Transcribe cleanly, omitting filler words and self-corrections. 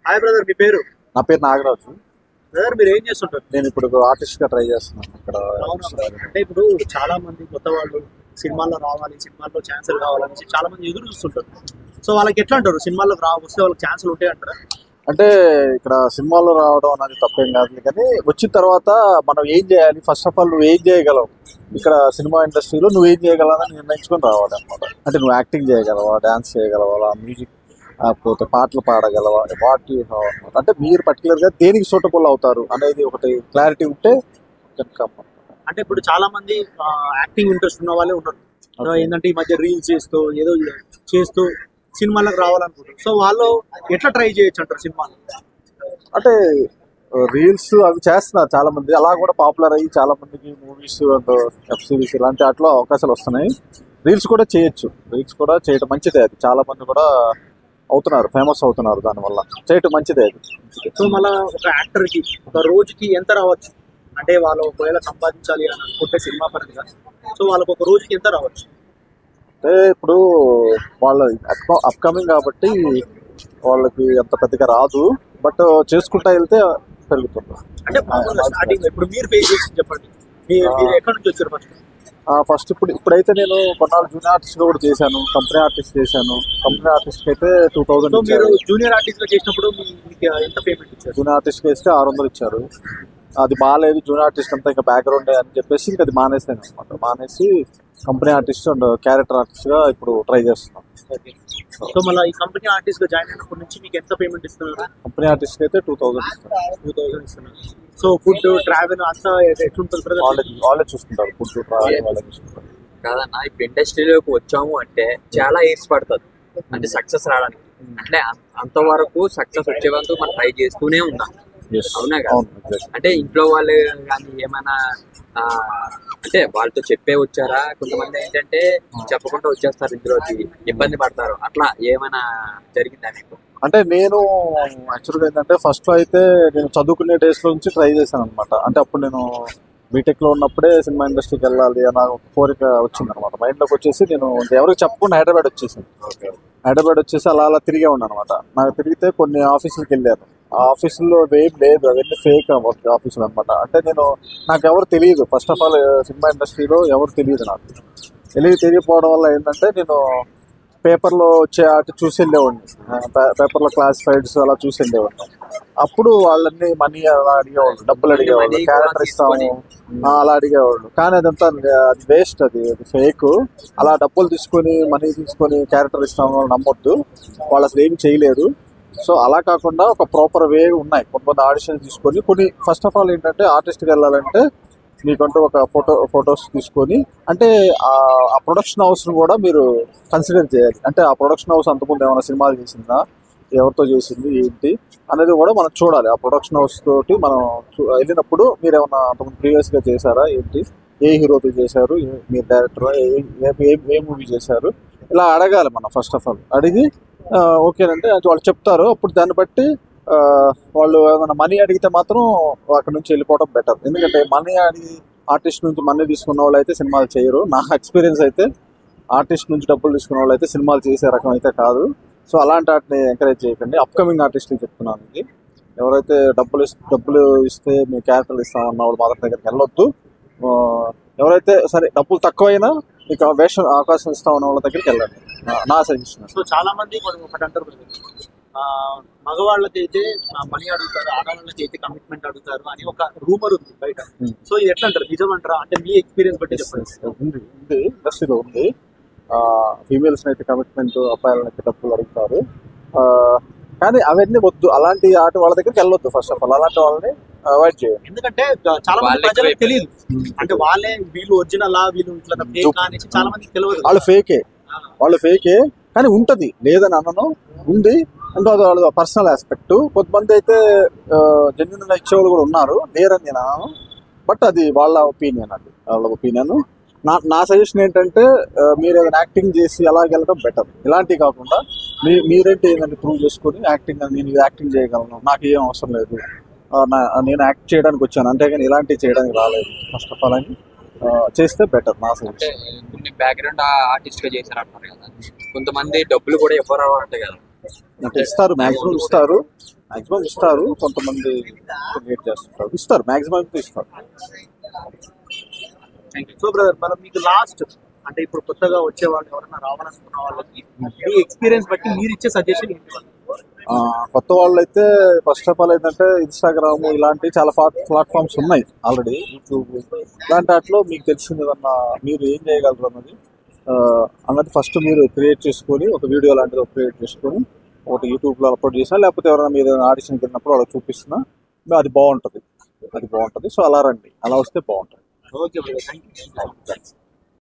Hi brother, మీ పేరు? నా పేరు నాగరాజు. బ్రదర్, మీరు ఏం చేస్తుంటారు? నేను ఇప్పుడు ఆర్టిస్ట్ గా ట్రై చేస్తున్నాను ఇక్కడ. అంటే ఇప్పుడు చాలా మంది కొత్త వాళ్ళు సినిమాల్లో రావాలి, సినిమాల్లో ఛాన్సులు కావాలని చాలా మంది ఎదురు చూస్తుంటారు. సో వాళ్ళకి ఎట్లా అంటారు? సినిమాల్లో వస్తే వాళ్ళకి ఛాన్సులు ఉంటాయి అంటారా? అంటే ఇక్కడ సినిమాలో రావడం అనేది తప్పేం కాదు, కానీ వచ్చిన తర్వాత మనం ఏం చేయాలి, ఫస్ట్ ఆఫ్ ఆల్ నువ్వు ఏం చేయగలవు, ఇక్కడ సినిమా ఇండస్ట్రీలో నువ్వు ఏం చేయగలవని నిర్ణయించుకొని రావాలి అనమాట. అంటే నువ్వు యాక్టింగ్ చేయగలవా, డ్యాన్స్ చేయగలవా, మ్యూజిక్ పోతే పాటలు పాడగలవా, వాట్ యూ హావ్ అనమాట. అంటే మీరు పర్టికులర్గా దేనికి సూటబుల్ అవుతారు అనేది ఒకటి క్లారిటీ ఉంటే కనుక. అంటే ఇప్పుడు చాలా మంది యాక్టింగ్ ఇంట్రెస్ట్ ఉన్న వాళ్ళే ఉన్నారు. ఏంటంటే ఈ మధ్య రీల్స్ చేస్తూ ఏదో చేస్తూ సినిమాలకు రావాలనుకుంటారు. సో వాళ్ళు ఎట్లా ట్రై చేయొచ్చు అంటారు సినిమాలు? అంటే రీల్స్ అవి చేస్తున్నారు చాలా మంది, అలా కూడా పాపులర్ అయ్యి చాలా మందికి మూవీస్ అండ్ వెబ్ సిరీస్ ఇలాంటి అట్లా అవకాశాలు వస్తున్నాయి. రీల్స్ కూడా చేయొచ్చు, రీల్స్ కూడా చేయడం మంచిదే, అది చాలా మంది కూడా అవుతున్నారు, ఫేమస్ అవుతున్నారు, దానివల్ల చేయటం మంచిదే అది. సో మళ్ళీ ఒక యాక్టర్కి ఒక రోజుకి ఎంత రావచ్చు? అంటే వాళ్ళు ఒకవేళ సంపాదించాలి అని అనుకుంటే సినిమా పరంగా, సో వాళ్ళకి ఒక రోజుకి ఎంత రావచ్చు? అంటే ఇప్పుడు వాళ్ళ అప్కమింగ్ కాబట్టి వాళ్ళకి అంత పెద్దగా రాదు, బట్ చేసుకుంటా వెళ్తే పెరుగుతుంది. అంటే స్టార్టింగ్ ఇప్పుడు మీరు ఫేస్ చేసి చెప్పండి, మీరు ఎక్కడి నుంచి వచ్చారు ఫస్ట్? ఫస్ట్ ఇప్పుడైతే నేను కొన్నాళ్ళు జూనియర్ ఆర్టిస్ట్ కూడా చేశాను, కంపెనీ ఆర్టిస్ట్ చేశాను. కంపెనీ ఆర్టిస్ట్ అయితే 2000 మీరు జూనియర్ ఆర్టిస్ట్ గా చేసినప్పుడు మీకు ఎంత పేమెంట్ ఇచ్చారు? జూనియర్ ఆర్టిస్ట్ వేస్తే 600 ఇచ్చారు. అది బాగాలేదు, జూనియర్ ఆర్టిస్ట్ అంతా ఇంకా బ్యాక్గ్రౌండ్ అని చెప్పేసి ఇంకా అది మానేసాను అనమాట. మానేసి company artist and character artist గా ఇప్పుడు ట్రై చేస్తున్నాను. సో మళ్ళీ ఈ కంపెనీ ఆర్టిస్ట్ గా జాయిన్ అయినప్పటి నుంచి మీకు ఎంత పేమెంట్ ఇస్తున్నారు? కంపెనీ ఆర్టిస్ట్ అయితే 2000 ఇస్తున్నారు. సో ఫుడ్, ట్రావెల్ అంతా ఎట్లుంటుంది? వాళ్ళే చూసుకుంటారు, ఫుడ్ ట్రావెల్ వాళ్ళే చూసుకుంటారు. కాదన్నా, ఇప్పుడు ఇండస్ట్రీలోకి వచ్చాము అంటే చాలా ఇయర్స్ పడుతుంది అంటే సక్సెస్ రావడానికి. అంటే అంతవరకు సక్సెస్ వచ్చే వరకు మనం ట్రై చేస్తూనే ఉన్నాం, అవునా కదా? అంటే ఇంట్లో వాళ్ళు కానీ ఏమైనా అంటే వాళ్ళతో చెప్పే వచ్చారా? కొంతమంది ఏంటంటే చెప్పకుండా వచ్చేస్తారు, ఇందులోకి ఇబ్బంది పడతారు, అట్లా ఏమైనా జరిగిందా మీకు? అంటే నేను యాక్చువల్గా ఏంటంటే ఫస్ట్ అయితే నేను చదువుకునే డేస్ లో నుంచి ట్రై చేశాను అనమాట. అంటే అప్పుడు నేను బీటెక్ లో ఉన్నప్పుడే సినిమా ఇండస్ట్రీకి వెళ్ళాలి అని ఒక కోరిక వచ్చింది అనమాట మైండ్లోకి. వచ్చేసి నేను ఎవరికి చెప్పకుండా హైదరాబాద్ వచ్చేసాను. హైదరాబాద్ వచ్చేసి అలా అలా తిరిగే ఉన్నాను అనమాట. నాకు తిరిగితే కొన్ని ఆఫీసులకు వెళ్ళాను, ఆ ఆఫీసుల్లో ఏం లేదు, అవన్నీ ఫేక్ ఆఫీసులు అనమాట. అంటే నాకు ఎవరు తెలియదు, ఫస్ట్ ఆఫ్ ఆల్ సినిమా ఇండస్ట్రీలో ఎవరు తెలియదు. నాకు తెలియకపోవడం వల్ల ఏంటంటే నేను పేపర్లో వచ్చే అటు చూసి వెళ్ళేవాడిని, పేపర్లో క్లాసిఫైడ్స్ అలా చూసి వెళ్ళేవాడిని. అప్పుడు వాళ్ళని మనీ అలా అడిగేవాళ్ళు, డబ్బులు అడిగేవాళ్ళు, క్యారెక్టర్ ఇస్తాము అలా అడిగేవాళ్ళు. కానీ అదంతా అది వేస్ట్, అది ఫేక్. అలా డబ్బులు తీసుకొని మనీ తీసుకొని క్యారెక్టర్ ఇస్తాము నమ్మొద్దు, వాళ్ళు అసలు ఏమి చేయలేరు. సో అలా కాకుండా ఒక ప్రాపర్ వే ఉన్నాయి. కొంతమంది ఆడిషన్స్ తీసుకొని కొన్ని ఫస్ట్ ఆఫ్ ఆల్ ఏంటంటే ఆర్టిస్ట్కి వెళ్ళాలంటే మీకంటూ ఒక ఫొటోస్ తీసుకొని, అంటే ఆ ప్రొడక్షన్ హౌస్ను కూడా మీరు కన్సిడర్ చేయాలి. అంటే ఆ ప్రొడక్షన్ హౌస్ అంతకుముందు ఏమైనా సినిమాలు చేసిందా, ఎవరితో చేసింది ఏంటి అనేది కూడా మనం చూడాలి. ఆ ప్రొడక్షన్ హౌస్ తోటి మనం వెళ్ళినప్పుడు మీరు ఏమైనా అంతకుముందు ప్రీవియస్గా చేశారా ఏంటి, ఏ హీరోతో చేశారు, మీరు డైరెక్టర్ ఏ మూవీ చేశారు, ఇలా అడగాలి మనం. ఫస్ట్ ఆఫ్ ఆల్ అడిగి ఓకేనంటే వాళ్ళు చెప్తారు. అప్పుడు దాన్ని బట్టి వాళ్ళు ఏమైనా మనీ అడిగితే మాత్రం అక్కడ నుంచి వెళ్ళిపోవడం బెటర్. ఎందుకంటే మనీ అడిగి ఆర్టిస్ట్ నుంచి మనీ తీసుకున్న వాళ్ళు అయితే సినిమాలు చేయరు. నా ఎక్స్పీరియన్స్ అయితే ఆర్టిస్ట్ నుంచి డబ్బులు తీసుకున్న వాళ్ళు అయితే సినిమాలు చేసే రకం అయితే కాదు. సో అలాంటి వాటిని ఎంకరేజ్ చేయకండి. అప్కమింగ్ ఆర్టిస్ట్కి చెప్తున్నాను ఇది, ఎవరైతే డబ్బులు ఇస్తే మీ క్యారెక్టర్లు ఇస్తామన్న వాళ్ళు మాత్రం దగ్గరికి వెళ్ళొద్దు. ఎవరైతే సరే డబ్బులు తక్కువైనా మీకు అవకాశం ఇస్తామన్న వాళ్ళ దగ్గరికి వెళ్ళండి, నా సజెషన్. సో చాలా మంది ఒకటి అంటారు, మగవాళ్ళకి అయితే మనీ అడుగుతారు, ఆడవాళ్ళకి అయితే కమిట్మెంట్ అడుగుతారు అని ఒక రూమర్ ఉంది బయట. సో ఇది ఎట్లా అంటారు, నిజం అంటారా? అంటే మీ ఎక్స్పీరియన్స్ బట్టి చెప్పండి. ఉంది ఇండస్ట్రీలో ఉంది. ఫీమేల్స్ అయితే కమిట్మెంట్, అబ్బాయిలను అయితే డబ్బులు అడుగుతారు. కానీ అవన్నీ వద్దు, అలాంటి ఆట వాళ్ళ దగ్గరికి వెళ్ళొద్దు. ఫస్ట్ ఆఫ్ ఆల్ అలాంటి వాళ్ళని అవాయిడ్ చేయండి. ఎందుకంటే చాలా మంది ప్రజలకు తెలియదు, అంటే వాళ్ళే వీళ్ళు ఒరిజినల్ వీళ్ళు ఇట్లా ఫేక్ అనేసి చాలా మందికి తెలియదు. వాళ్ళు ఫేకే కానీ ఉంటది, లేదని అనను, ఉంది. అంటే అది పర్సనల్ ఆస్పెక్ట్. కొంతమంది అయితే జెన్యున్ గా ఇచ్చేవాళ్ళు కూడా ఉన్నారు, లేరని నేను అనను. బట్ అది వాళ్ళ ఒపీనియన్. నా సజెషన్ ఏంటంటే మీరు ఏదైనా యాక్టింగ్ చేసి అలాగెళ్ళడం బెటర్. ఇలాంటివి కాకుండా మీరేంటి ఏదైనా ప్రూవ్ చేసుకొని యాక్టింగ్, నేను ఇది యాక్టింగ్ చేయగలను, నాకు ఏం అవసరం లేదు, నేను యాక్ట్ చేయడానికి వచ్చాను, అంతేగాని ఇలాంటివి చేయడానికి రాలేదు ఫస్ట్ ఆఫ్ ఆల్ అని చేస్తే బెటర్ నా సజెషన్. కొన్ని బ్యాక్గ్రౌండ్ ఆర్టిస్ట్ గా చేశారు అంటారు కదా, కొంతమంది డబ్బులు కూడా ఇవ్వరు అంటే కదా. అంటే ఇస్తారు, మ్యాక్సిమం ఇస్తారు, మాక్సిమం ఇస్తారు, కొంతమంది లేట్ చేస్తుంటారు, ఇస్తారు మాక్సిమం అయితే ఇస్తారు. సో బ్రదర్ మనం మీకు లాస్ట్ అంటే ఇప్పుడు కొత్తగా వచ్చే వాళ్ళు ఎవరైనా రావాలనుకున్న వాళ్ళకి మీ ఎక్స్పీరియన్స్ బట్టి మీరు ఇచ్చే సజెషన్ ఏంటి? కొత్త వాళ్ళు అయితే ఫస్ట్ ఆఫ్ ఆల్ ఏంటంటే ఇన్స్టాగ్రామ్ ఇలాంటి చాలా ప్లాట్ఫామ్స్ ఉన్నాయి ఆల్రెడీ, యూట్యూబ్ ఇలాంటి వాటిలో మీకు తెలిసింది ఏదన్నా మీరు ఏం చేయగలరు అన్నది ఫస్ట్ మీరు క్రియేట్ చేసుకొని ఒక వీడియో లాంటిది క్రియేట్ చేసుకొని ఒకటి యూట్యూబ్లో అప్లోడ్ చేసినా, లేకపోతే ఎవరైనా మీరు ఆడిషన్కి వెళ్ళినప్పుడు వాళ్ళకి చూపిస్తున్నా అది బాగుంటుంది. సో అలా రండి, అలా వస్తే బాగుంటుంది. Okay brother, thank you.